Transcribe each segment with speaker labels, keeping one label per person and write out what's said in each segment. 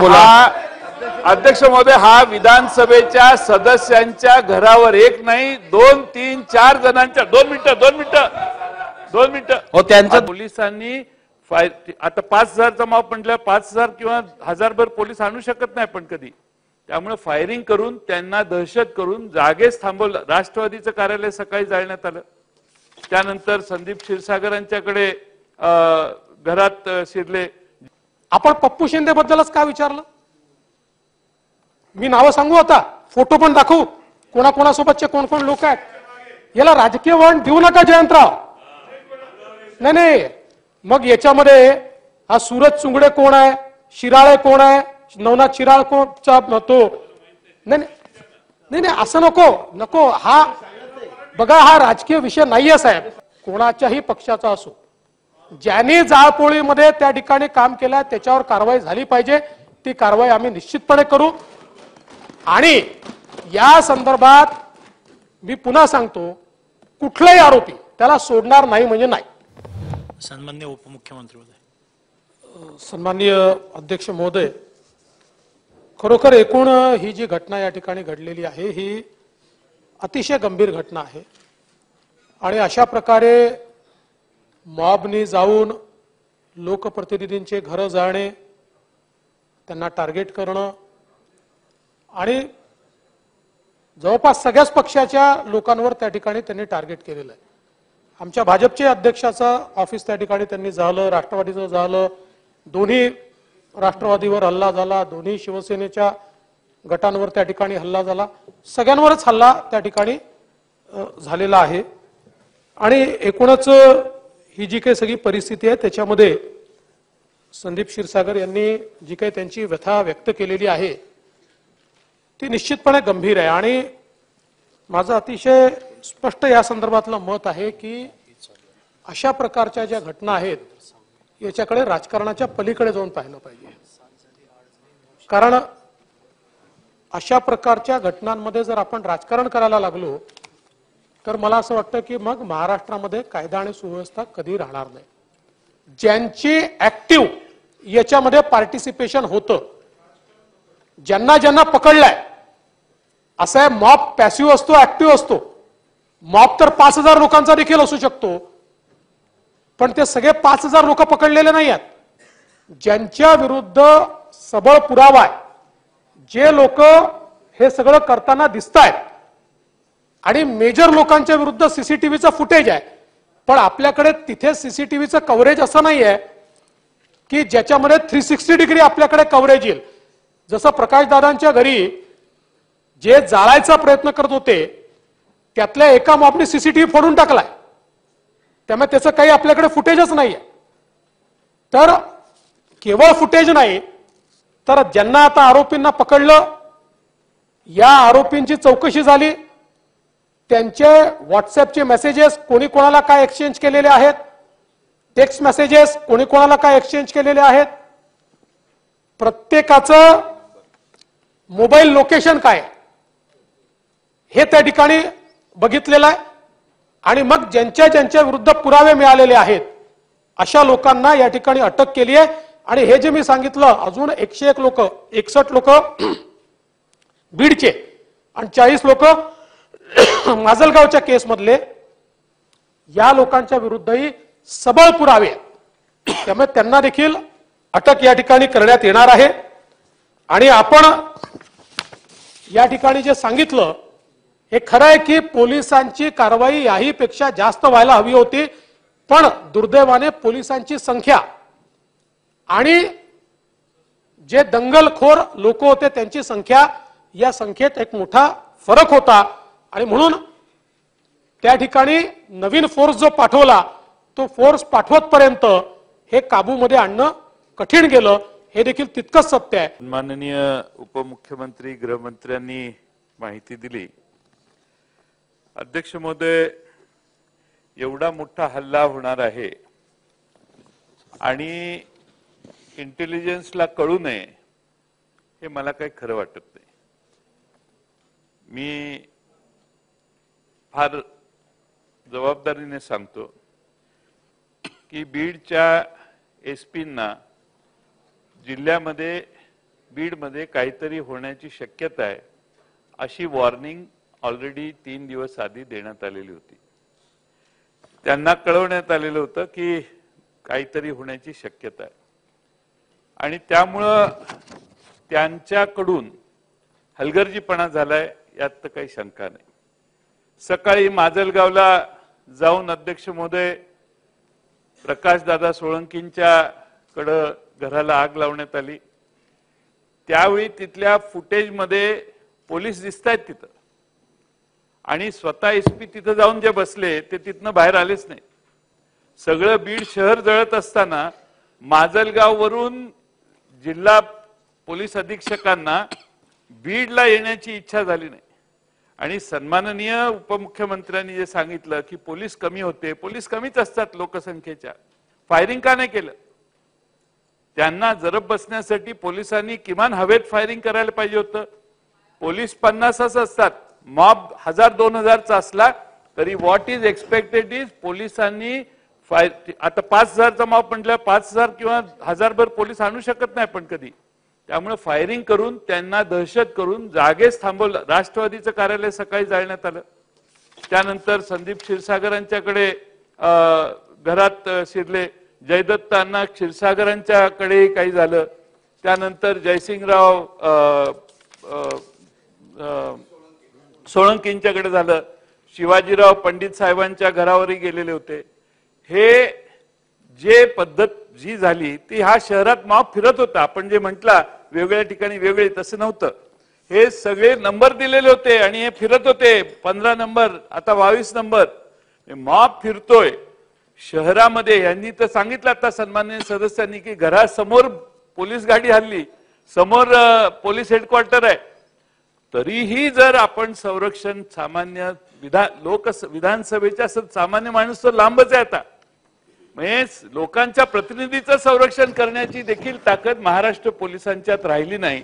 Speaker 1: बोला.
Speaker 2: अध्यक्ष महोदय, हा विधानसभेच्या सदस्यांच्या घरावर एक नाही 2, 3, 4 जणांच्या 2 मिनिटं
Speaker 1: हो त्यांचं
Speaker 2: पोलिसांनी आता 5,000चा माप म्हटलं 5,000 किंवा 1,000 पोलीस आणू शकत नाही पण कधी. त्यामुळे फायरिंग करून त्यांना दहशत करून जागेच थांबवलं. राष्ट्रवादीचं कार्यालय सकाळी जाळण्यात आलं. त्यानंतर संदीप क्षीरसागरांच्याकडे घरात शिरले.
Speaker 3: आपण पप्पू शिंदे बद्दलच का विचारलं? मी नावं सांगू, आता फोटो पण दाखवू, कोणाकोणासोबतचे कोण कोण लोक आहेत. याला राजकीय वळण देऊ नका जयंतराव. नाही, मग याच्यामध्ये हा सूरज चुंगडे कोण आहे, शिराळे कोण आहे, नवनाथ शिराळ कोणचा तो नाही असं नको. हा बघा, हा राजकीय विषय नाहीये साहेब. कोणाच्याही पक्षाचा असो, ज्यांनी जाळपोळीमध्ये त्या ठिकाणी काम केलं त्याच्यावर कारवाई झाली पाहिजे. ती कारवाई आम्ही निश्चितपणे करू. आणि या संदर्भात मी पुन्हा सांगतो, कुठलाही आरोपी त्याला सोडणार नाही म्हणजे नाही.
Speaker 4: सन्माननीय उपमुख्यमंत्री महोदय.
Speaker 3: सन्माननीय अध्यक्ष महोदय, खरोखर एकूण ही जी घटना या ठिकाणी घडलेली आहे ही अतिशय गंभीर घटना आहे. आणि अशा प्रकारे मॉबनी जाऊन लोकप्रतिनिधींचे घरं जाळणे, त्यांना टार्गेट करणं आणि जवळपास सगळ्याच पक्षाच्या लोकांवर त्या ठिकाणी त्यांनी टार्गेट केलेलं आहे. आमच्या भाजपचे अध्यक्षाचं ऑफिस त्या ठिकाणी त्यांनी झालं, राष्ट्रवादीचं झालं, दोन्ही राष्ट्रवादीवर हल्ला झाला, दोन्ही शिवसेनेच्या गटांवर त्या ठिकाणी हल्ला झाला, सगळ्यांवरच हल्ला त्या ठिकाणी झालेला आहे. आणि एकूणच ही जी काही सगळी परिस्थिती आहे त्याच्यामध्ये संदीप क्षीरसागर यांनी जी काही त्यांची व्यथा व्यक्त केलेली आहे ती निश्चितपणे गंभीर आहे. आणि माझं अतिशय स्पष्ट या संदर्भातलं मत आहे की अशा प्रकारच्या ज्या घटना आहेत याच्याकडे राजकारणाच्या पलीकडे जाऊन पाहिलं पाहिजे. कारण अशा प्रकारच्या घटनांमध्ये जर आपण राजकारण करायला लागलो तर मला असं वाटतं की मग महाराष्ट्रामध्ये कायदा आणि सुव्यवस्था कधी राहणार नाही. ज्यांची ऍक्टिव्ह याच्यामध्ये पार्टिसिपेशन होतं, ज्यांना पकडलंय, असं आहे मॉब पॅसिव्ह असतो, ऍक्टिव्ह असतो. मॉब तर 5,000 लोकांचा देखील असू शकतो, पण ते सगळे 5,000 लोक पकडलेले नाही आहेत. ज्यांच्या विरुद्ध सबळ पुरावा आहे, जे लोक हे सगळं करताना दिसत आहेत आणि मेजर लोकांच्या विरुद्ध सीसीटीव्हीचं फुटेज आहे, पण आपल्याकडे तिथे सीसीटीव्हीचं कव्हरेज असं नाही आहे की ज्याच्यामध्ये 360 डिग्री आपल्याकडे कव्हरेज येईल. जसं प्रकाशदादांच्या घरी जे जाळायचा प्रयत्न करत होते त्यातल्या एका मॉबने सीसीटीव्ही फोडून टाकलाय, त्यामुळे त्याचं काही आपल्याकडे फुटेजच नाहीये. तर केवळ फुटेज नाही तर ज्यांना आता आरोपींना पकडलं, या आरोपींची चौकशी झाली, त्यांचे व्हॉट्सअपचे मेसेजेस कोणी कोणाला काय एक्सचेंज केलेले आहेत, टेक्स्ट मेसेजेस कोणी कोणाला काय एक्सचेंज केलेले आहेत, प्रत्येकाचं मोबाईल लोकेशन काय हे त्या ठिकाणी बघितलेलं आहे. आणि मग ज्यांच्या विरुद्ध पुरावे मिळालेले आहेत अशा लोकांना या ठिकाणी अटक केली आहे. आणि हे जे मी सांगितलं, अजून 101 लोक, 61 लोक बीडचे आणि 40 लोक माजलगावच्या केसमधले, या लोकांच्या विरुद्धही सबळ पुरावे आहेत. त्यामुळे त्यांना देखील अटक या ठिकाणी करण्यात येणार आहे. आणि आपण या ठिकाणी जे सांगितलं हे खरं आहे की पोलिसांची कारवाई याहीपेक्षा जास्त व्हायला हवी होती, पण दुर्दैवाने पोलिसांची संख्या आणि जे दंगलखोर लोक होते त्यांची संख्या, या संख्येत एक मोठा फरक होता. आणि म्हणून त्या ठिकाणी नवीन फोर्स जो पाठवला तो फोर्स पाठवतपर्यंत हे काबूमध्ये आणणं कठीण गेलं, हे देखील तितकंच सत्य आहे.
Speaker 2: माननीय उपमुख्यमंत्री गृहमंत्र्यांनी माहिती दिली. अध्यक्ष महोदय, एवढा मोठा हल्ला होणार आहे आणि इंटेलिजन्सला कळू नये हे मला काही खरं वाटत नाही. मी फार जबाबदारीने सांगतो की बीडच्या एसपींना जिल्ह्यामध्ये बीडमध्ये काहीतरी होण्याची शक्यता आहे अशी वॉर्निंग ऑलरेडी 3 दिवस आधी देण्यात आलेली होती. त्यांना कळवण्यात आलेलं होतं की काहीतरी होण्याची शक्यता आहे आणि त्यामुळं त्यांच्याकडून हलगर्जीपणा झालाय यात तर काही शंका नाही. सकाळी माजलगावला जाऊन अध्यक्ष महोदय प्रकाशदादा सोळंकींच्याकडं घराला आग लावण्यात आली. त्यावेळी तिथल्या फुटेजमध्ये पोलीस दिसतायत तिथं आणि स्वतः एसपी तिथं जाऊन जे बसले ते तिथनं बाहेर आलेच नाही. सगळं बीड शहर जळत असताना माजलगाववरून जिल्हा पोलीस अधीक्षकांना बीडला येण्याची इच्छा झाली नाही आणि सन्माननीय उपमुख्यमंत्र्यांनी जे सांगितलं की पोलीस कमी होते, पोलीस कमीच असतात लोकसंख्येच्या, फायरिंग का नाही केलं? त्यांना जरब बसण्यासाठी पोलिसांनी किमान हवेत फायरिंग करायला पाहिजे होतं. पोलीस 50च असतात, मॉब 1000-2000चा असला तरी व्हॉट इज एक्सपेक्टेड इज पोलिसांनी आता 5000चा मॉब म्हटलं 5000 किंवा 1000 पोलीस आणू शकत नाही पण कधी. त्यामुळे फायरिंग करून त्यांना दहशत करून जागेच थांबवलं. राष्ट्रवादीचं कार्यालय सकाळी जाळण्यात आलं. त्यानंतर संदीप क्षीरसागरांच्याकडे घरात शिरले, जयदत्तांना क्षीरसागरांच्याकडे काही झालं. त्यानंतर जयसिंगराव सोळंकींच्याकडे झालं. शिवाजीराव पंडित साहेबांच्या घरावरही गेलेले होते. हे जे पद्धत जी झाली ती हा शहरात मॉब फिरत होता. आपण जे म्हटला वेगवेगळ्या ठिकाणी वेगळे, तसं नव्हतं. हे सगळे नंबर दिलेले होते आणि हे फिरत होते. 15 नंबर, आता 22 नंबर. मॉब फिरतोय शहरामध्ये. यांनी तर सांगितलं आता सन्माननीय सदस्यांनी की घरासमोर पोलीस गाडी हल्ली, समोर पोलीस हेडक्वार्टर आहे. तरीही जर आपण संरक्षण सामान्य विधानसभेच्या सामान्य माणूस तर लांबच आहे आता. म्हणजे लोकांच्या प्रतिनिधीचं संरक्षण करण्याची देखील ताकद महाराष्ट्र पोलिसांच्यात राहिली नाही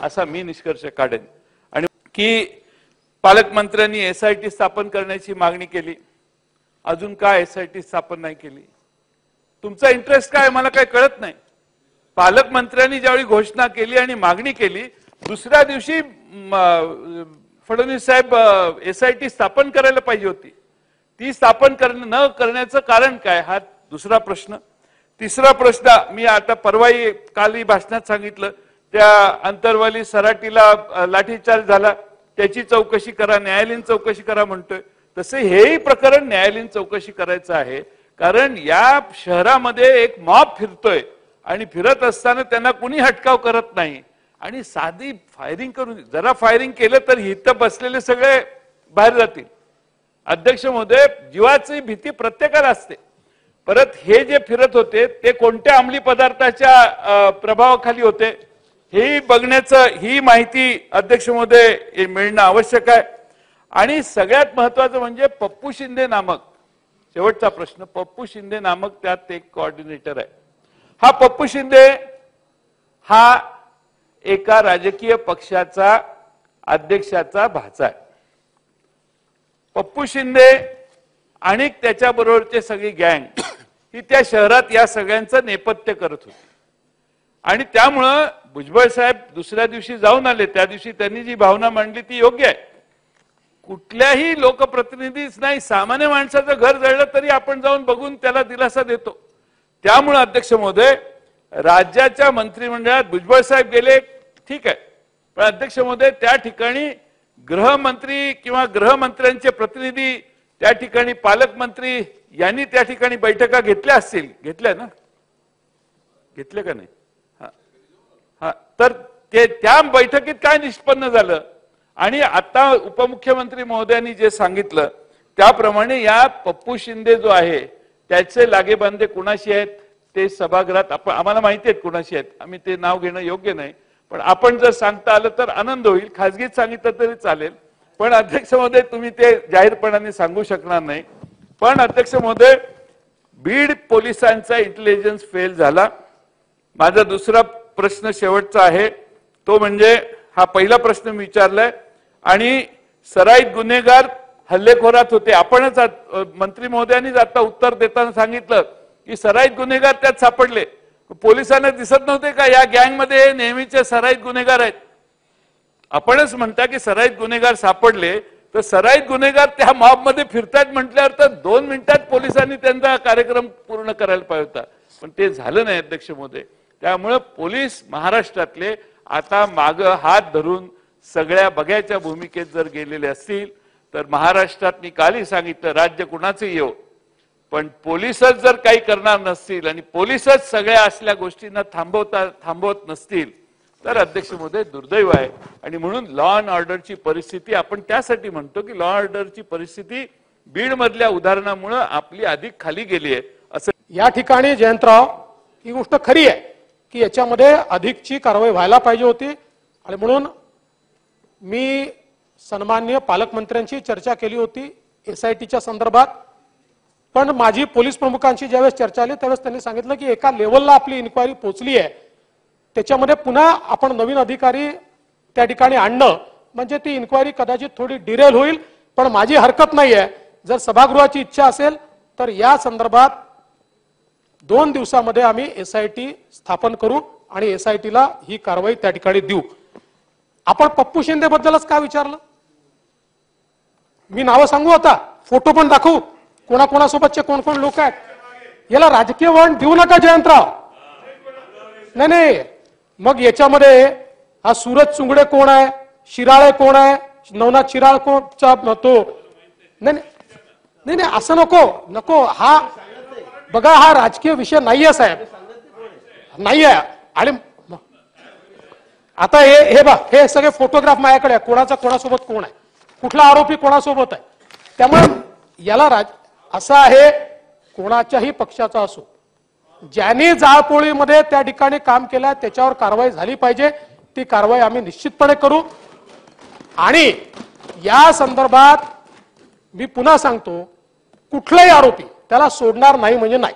Speaker 2: असा मी निष्कर्ष काढेन. आणि की पालकमंत्र्यांनी एसआयटी स्थापन करण्याची मागणी केली, अजून काय एसआयटी स्थापन नाही केली? तुमचा इंटरेस्ट काय मला काही कळत नाही. पालकमंत्र्यांनी ज्यावेळी घोषणा केली आणि मागणी केली, दुसऱ्या दिवशी फडणवीस साहेब एसआयटी स्थापन करायला पाहिजे होती. ती स्थापन न करण्याचं कारण काय हा दुसरा प्रश्न. तिसरा प्रश्न मी आता परवाही कालही भाषणात सांगितलं, त्या अंतरवाली सराटीला लाठीचार्ज झाला त्याची चौकशी करा, न्यायालयीन चौकशी करा म्हणतोय. तसे हेही प्रकरण न्यायालयीन चौकशी करायचं आहे. कारण या शहरामध्ये एक मॉब फिरतोय आणि फिरत असताना त्यांना कुणी हटकाव करत नाही आणि साधी फायरिंग करून, जरा फायरिंग केलं तर इथं बसलेले सगळे बाहेर जातील. अध्यक्ष महोदय, जीवाची भीती प्रत्येकाला असते. परत हे जे फिरत होते ते कोणत्या अंमली पदार्थाच्या प्रभावाखाली होते हेही बघण्याचं, ही माहिती अध्यक्ष महोदय मिळणं आवश्यक आहे. आणि सगळ्यात महत्वाचं म्हणजे पप्पू शिंदे नामक, शेवटचा प्रश्न, पप्पू शिंदे नामक त्यात एक कोऑर्डिनेटर आहे. हा पप्पू शिंदे हा एका राजकीय पक्षाचा अध्यक्षाचा भाचा आहे. पप्पू शिंदे आणि त्याच्याबरोबरचे सगळी गँग ही त्या शहरात या सगळ्यांचं नेपथ्य करत होती. आणि त्यामुळं भुजबळ साहेब दुसऱ्या दिवशी जाऊन आले, त्या दिवशी त्यांनी जी भावना मांडली ती योग्य आहे. कुठल्याही लोकप्रतिनिधीच नाही, सामान्य माणसाचं घर जळलं तरी आपण जाऊन बघून त्याला दिलासा देतो. त्यामुळे अध्यक्ष महोदय, राज्याच्या मंत्रिमंडळात भुजबळ साहेब गेले ठीक आहे, पण अध्यक्ष महोदय त्या ठिकाणी गृहमंत्री किंवा गृहमंत्र्यांचे प्रतिनिधी, त्या ठिकाणी पालकमंत्री यांनी त्या ठिकाणी बैठका घेतल्या असतील, घेतल्या ना, घेतल्या का नाही? हा, तर त्या बैठकीत काय निष्पन्न झालं? आणि आता उपमुख्यमंत्री महोदयांनी जे सांगितलं त्याप्रमाणे या पप्पू शिंदे जो आहे त्याचे लागेबांधे कुणाशी आहेत ते सभागृहात आम्हाला माहिती आहेत कुणाशी आहेत. आम्ही ते नाव घेणं योग्य नाही, पण आपण जर सांगता आलं तर आनंद होईल. खासगीत सांगितलं तरी चालेल, पण अध्यक्ष महोदय तुम्ही ते जाहीरपणाने सांगू शकणार नाही. पण अध्यक्ष महोदय, बीड पोलिसांचा इंटेलिजन्स फेल झाला. माझा दुसरा प्रश्न शेवटचा आहे तो म्हणजे, हा पहिला प्रश्न मी विचारलाय आणि सराईत गुन्हेगार हल्लेखोरात होते. आपणच मंत्री महोदयांनीच आता उत्तर देताना सांगितलं की सराईत गुन्हेगार त्यात सापडले. पोलिसांना दिसत नव्हते का या गँगमध्ये नेहमीचे सराईत गुन्हेगार आहेत? आपणच म्हणता की सराईत गुन्हेगार सापडले, तर सराईत गुन्हेगार त्या मॉबमध्ये फिरतात म्हटल्यावर तर 2 मिनिटात पोलिसांनी त्यांचा कार्यक्रम पूर्ण करायला पाहिजे होता, पण ते झालं नाही अध्यक्ष महोदय. त्यामुळे पोलीस महाराष्ट्रातले आता माग हात धरून सगळ्या बघ्याच्या भूमिकेत जर गेलेले असतील तर महाराष्ट्रात मी कालही सांगितलं राज्य कुणाचं येऊ, पण पोलिसच जर काही करणार नसतील आणि पोलिसच सगळ्या असल्या गोष्टींना थांबवत नसतील तर अध्यक्ष महोदय दुर्दैव आहे. आणि म्हणून लॉ अँड ऑर्डरची परिस्थिती आपण त्यासाठी म्हणतो की लॉ ऑर्डरची परिस्थिती बीड मधल्या उदाहरणामुळे आपली अधिक खाली गेली आहे असं.
Speaker 3: या ठिकाणी जयंतराव ही गोष्ट खरी आहे की याच्यामध्ये अधिकची कारवाई व्हायला पाहिजे होती आणि म्हणून मी सन्माननीय पालकमंत्र्यांची चर्चा केली होती SITच्या संदर्भात. पण माझी पोलीस प्रमुखांची ज्यावेळेस चर्चा आली त्यावेळेस त्यांनी सांगितलं की एका लेवलला आपली इन्क्वायरी पोहोचली आहे, त्याच्यामध्ये पुन्हा आपण नवीन अधिकारी त्या ठिकाणी आणणं म्हणजे ती इन्क्वायरी कदाचित थोडी डिरेल होईल. पण माझी हरकत नाहीये, जर सभागृहाची इच्छा असेल तर या संदर्भात 2 दिवसामध्ये आम्ही SIT स्थापन करू आणि SITला ही कारवाई त्या ठिकाणी देऊ. आपण पप्पू शिंदे बद्दलच काय विचारलं? मी नावं सांगू, आता फोटो पण दाखवू, कोणाकोणासोबतचे कोण कोण लोक आहेत. याला राजकीय वळण देऊ नका जयंतराव. नाही, मग याच्यामध्ये हा सूरज चुंगडे कोण आहे, शिराळे कोण आहे, नवनाथ शिराळ कोणचा तो नाही असं नको. हा बघा, हा राजकीय विषय नाहीये साहेब, नाहीये. आणि आता हे बघ, हे सगळे फोटोग्राफ माझ्याकडे आहे, कोणाचा कोणासोबत कोण आहे, कुठला आरोपी कोणासोबत आहे. त्यामुळे याला असं आहे, कोणाच्याही पक्षाचा असो, ज्यांनी जाळपोळीमध्ये त्या ठिकाणी काम केलं त्याच्यावर कारवाई झाली पाहिजे. ती कारवाई आम्ही निश्चितपणे करू. आणि या संदर्भात मी पुन्हा सांगतो, कुठलाही आरोपी त्याला सोडणार नाही म्हणजे नाही.